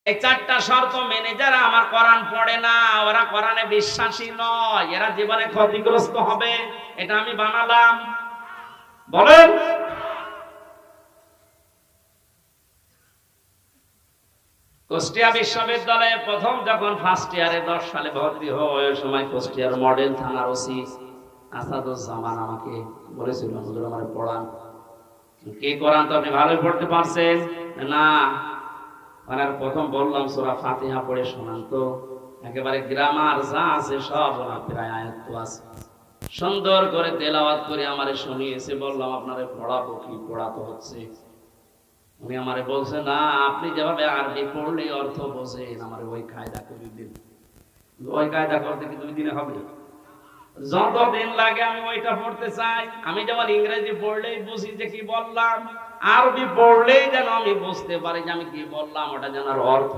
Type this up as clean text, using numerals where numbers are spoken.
এই চারটা শর্ত মেনে যারা আমার কোরআন পড়ে না, ওরা কোরআনে বিশ্বাসী নয়, এরা জীবনে ক্ষতিগ্রস্ত হবে। এটা আমি বানালাম। বলেন, কুষ্টিয়া বিশ্ববিদ্যালয়ে প্রথম যখন ফার্স্ট ইয়ারে 10 সালে ভর্তি হয়, ওই সময় কুষ্টিয়ার মডেল থানার ওসি আসাদুজ্জামান আমাকে বলেছিল, হুজুর আমারে পড়ান। কি কোরআন তো আপনি ভালোই পড়তে পারছেন না? মানে প্রথম বললাম সূরা ফাতিহা পড়ে শোনান তো, একেবারে গ্রামার যা আছে সব ওনার প্রায় আয়াত আছে, সুন্দর করে তেলাওয়াত করে আমারে শুনিয়েছে। বললাম আপনারে পড়াবো কি? পড়াতে হচ্ছে। উনি আমারে বলছে, না আপনি যেভাবে আরবি পড়লে অর্থ বোঝেন, আমারে ওই কায়দা করে দিন। ওই কায়দা করতে কি 2 দিনে হবে? যতদিন লাগে আমি ওইটা পড়তে চাই। আমি যেমন ইংরেজি পড়লেই বুঝি যে কি বললাম, আরবি পড়লেই যেন আমি বুঝতে পারি যে আমি কি বললাম, ওটা জানার অর্থ